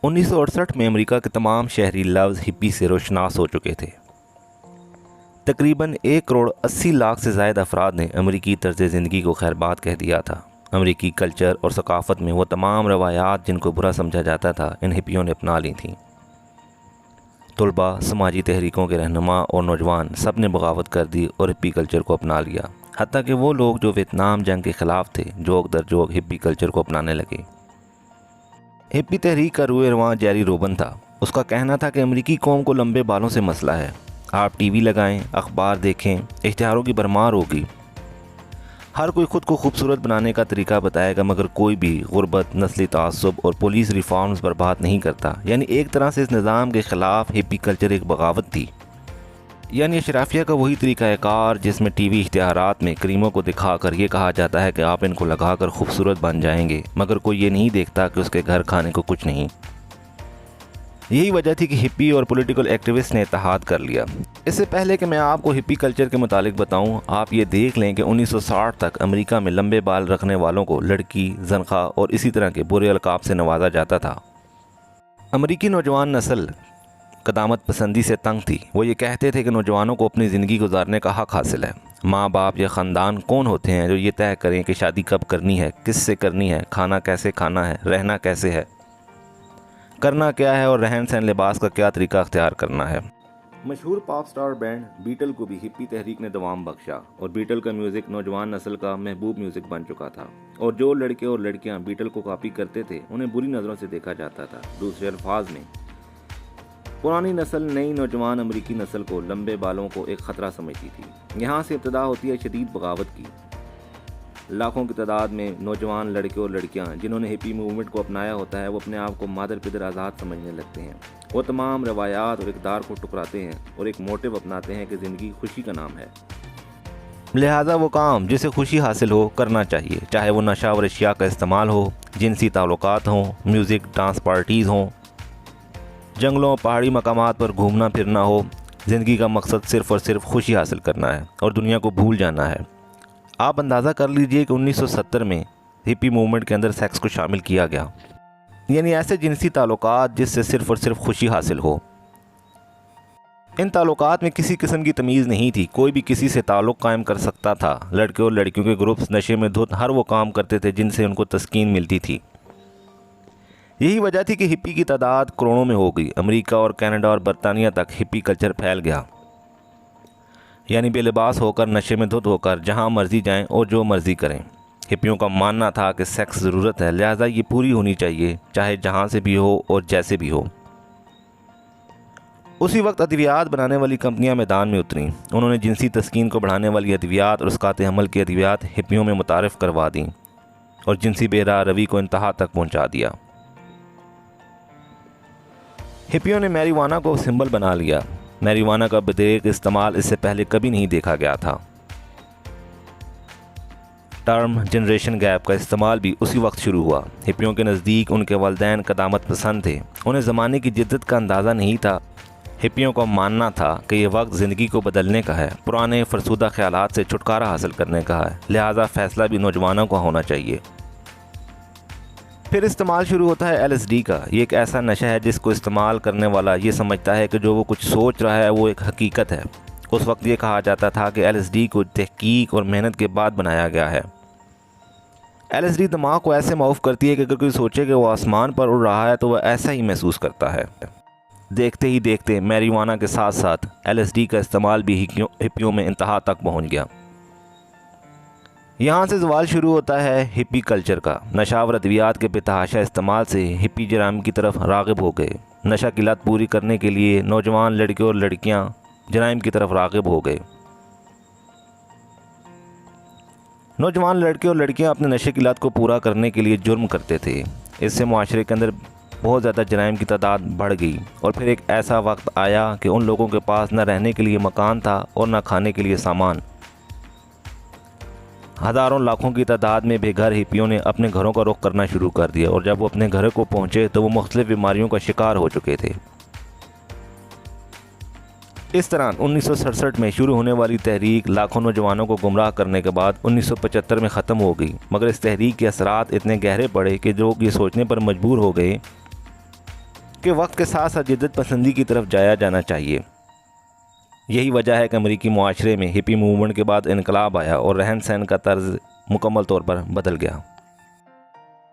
1968 में अमेरिका के तमाम शहरी लफ्ज़ हिप्पी से रोशनास हो चुके थे। तकरीबन 1 करोड़ 80 लाख से ज़ायद अफराद ने अमेरिकी तर्ज़ ज़िंदगी को खैरबाद कह दिया था। अमेरिकी कल्चर और सकाफ़त में वो तमाम रवायात जिनको बुरा समझा जाता था, इन हिप्पियों ने अपना ली थीं। तुलबा, समाजी तहरीकों के रहनुमा और नौजवान सब ने बगावत कर दी और हिप्पी कल्चर को अपना लिया। हत्ता कि वो लोग जो वियतनाम जंग के ख़िलाफ़ थे, जोक दर जोक हिप्पी कल्चर को अपनाने लगे। हिप्पी तहरीक का रूए रवां जेरी रोबन था। उसका कहना था कि अमेरिकी कौम को लंबे बालों से मसला है। आप टीवी लगाएं, अखबार देखें, इश्तिहारों की भरमार होगी। हर कोई ख़ुद को खूबसूरत बनाने का तरीका बताएगा, मगर कोई भी गुर्बत, नस्ली तआस्सुब और पुलिस रिफॉर्म्स पर बात नहीं करता। यानी एक तरह से इस निज़ाम के ख़िलाफ़ हिप्पी कल्चर एक बगावत थी। यानी अशराफिया का वही तरीक़ाकार जिसमें टीवी इश्तिहारात में करीमों को दिखाकर ये कहा जाता है कि आप इनको लगाकर खूबसूरत बन जाएंगे, मगर कोई ये नहीं देखता कि उसके घर खाने को कुछ नहीं। यही वजह थी कि हिप्पी और पॉलिटिकल एक्टिविस्ट ने इत्तेहाद कर लिया। इससे पहले कि मैं आपको हिप्पी कल्चर के मुतालिक बताऊं, आप ये देख लें कि 1960 तक अमेरिका में लंबे बाल रखने वालों को लड़की, जनखा और इसी तरह के बुरे अलकाब से नवाजा जाता था। अमेरिकी नौजवान नस्ल कदामत पसंदी से तंग थी। वो ये कहते थे कि नौजवानों को अपनी ज़िंदगी गुजारने का हक़ हासिल है। माँ बाप या ख़ानदान कौन होते हैं जो ये तय करें कि शादी कब करनी है, किससे करनी है, खाना कैसे खाना है, रहना कैसे है, करना क्या है और रहन सहन लिबास का क्या तरीका अख्तियार करना है। मशहूर पॉप स्टार बैंड बीटल को भी हिप्पी तहरीक ने दवाम बख्शा और बीटल का म्यूज़िक नौजवान नस्ल का महबूब म्यूज़िक बन चुका था। और जो लड़के और लड़कियाँ बीटल को कॉपी करते थे, उन्हें बुरी नज़रों से देखा जाता था। दूसरे अल्फाज में, पुरानी नस्ल नई नौजवान अमेरिकी नस्ल को लंबे बालों को एक ख़तरा समझती थी। यहाँ से इब्तदा होती है शदीद बगावत की। लाखों की तादाद में नौजवान लड़के और लड़कियाँ जिन्होंने हिप्पी मूवमेंट को अपनाया होता है, वो अपने आप को मादर पिदर आज़ाद समझने लगते हैं। वो तमाम रवायात और इक़दार को टुकराते हैं और एक मोटिव अपनाते हैं कि ज़िंदगी खुशी का नाम है, लिहाजा वो काम जिसे खुशी हासिल हो करना चाहिए, चाहे वो नशा और अशिया का इस्तेमाल हो, जिनसी ताल्लुकात हों, म्यूज़िक डांस पार्टीज़ हों, जंगलों पहाड़ी मकामात पर घूमना फिरना हो। ज़िंदगी का मकसद सिर्फ़ और सिर्फ खुशी हासिल करना है और दुनिया को भूल जाना है। आप अंदाज़ा कर लीजिए कि 1970 में हिप्पी मूवमेंट के अंदर सेक्स को शामिल किया गया, यानी ऐसे जिनसी ताल्लुकात जिससे सिर्फ़ और सिर्फ खुशी हासिल हो। इन ताल्लुकात में किसी किस्म की तमीज़ नहीं थी, कोई भी किसी से ताल्लुक़ कायम कर सकता था। लड़के और लड़कियों के ग्रुप्स नशे में धुत हर वो काम करते थे जिनसे उनको तस्कीन मिलती थी। यही वजह थी कि हिप्पी की तादाद करोड़ों में हो गई। अमेरिका और कनाडा और बरतानिया तक हिप्पी कल्चर फैल गया, यानी बेलिबास होकर, नशे में धुत होकर जहां मर्जी जाएं और जो मर्जी करें। हिप्पियों का मानना था कि सेक्स ज़रूरत है, लिहाजा ये पूरी होनी चाहिए, चाहे जहां से भी हो और जैसे भी हो। उसी वक्त अद्वियात बनाने वाली कंपनियां मैदान में उतरीं। उन्होंने जिनसी तस्कीन को बढ़ाने वाली अद्वियात और उसकात अमल की अद्वियात हिप्पियों में मुतारिफ़ करवा दी और जिनसी बेरा रवि को इंतहा तक पहुँचा दिया। हिप्पियों ने मैरिवाना को सिंबल बना लिया। मैरिवाना का बदेक इस्तेमाल इससे पहले कभी नहीं देखा गया था। टर्म जनरेशन गैप का इस्तेमाल भी उसी वक्त शुरू हुआ। हिप्पियों के नज़दीक उनके वालिदैन कदामत पसंद थे, उन्हें ज़माने की जिद्दत का अंदाज़ा नहीं था। हिप्पियों का मानना था कि यह वक्त ज़िंदगी को बदलने का है, पुराने फरसूदा ख्यालात से छुटकारा हासिल करने का है, लिहाजा फ़ैसला भी नौजवानों का होना चाहिए। फिर इस्तेमाल शुरू होता है LSD का। ये एक ऐसा नशा है जिसको इस्तेमाल करने वाला ये समझता है कि जो वो कुछ सोच रहा है वो एक हकीकत है। उस वक्त ये कहा जाता था कि LSD को तहकीक और मेहनत के बाद बनाया गया है। LSD दिमाग को ऐसे माऊफ करती है कि अगर कोई सोचे कि वो आसमान पर उड़ रहा है तो वह ऐसा ही महसूस करता है। देखते ही देखते मैरिवाना के साथ साथ LSD का इस्तेमाल भी हिप्पियों में इंतहा तक पहुँच गया। यहाँ से सवाल शुरू होता है हिप्पी कल्चर का। नशा व अद्वियात के बेतहाशा इस्तेमाल से हिप्पी जराइम की तरफ राग़िब हो गए। नशा की लत पूरी करने के लिए नौजवान लड़के और लड़कियाँ जराइम की तरफ राग़िब हो गए। नौजवान लड़के और लड़कियाँ अपने नशे की लत को पूरा करने के लिए जुर्म करते थे। इससे मुआशरे के अंदर बहुत ज़्यादा जराइम की तादाद बढ़ गई और फिर एक ऐसा वक्त आया कि उन लोगों के पास न रहने के लिए मकान था और न खाने के लिए सामान। हज़ारों लाखों की तादाद में बेघर हिप्पियों ने अपने घरों का रुख करना शुरू कर दिया और जब वो अपने घर को पहुँचे तो वो मुख्तलिफ बीमारियों का शिकार हो चुके थे। इस तरह 1967 में शुरू होने वाली तहरीक लाखों नौजवानों को गुमराह करने के बाद 1975 में ख़त्म हो गई, मगर इस तहरीक के असरात इतने गहरे पड़े कि लोग ये सोचने पर मजबूर हो गए कि वक्त के साथ साथ जिद्दत पसंदी की तरफ जाया जाना चाहिए। यही वजह है कि अमेरिकी मुआशरे में हिप्पी मूवमेंट के बाद इनकलाब आया और रहन सहन का तर्ज मुकम्मल तौर पर बदल गया।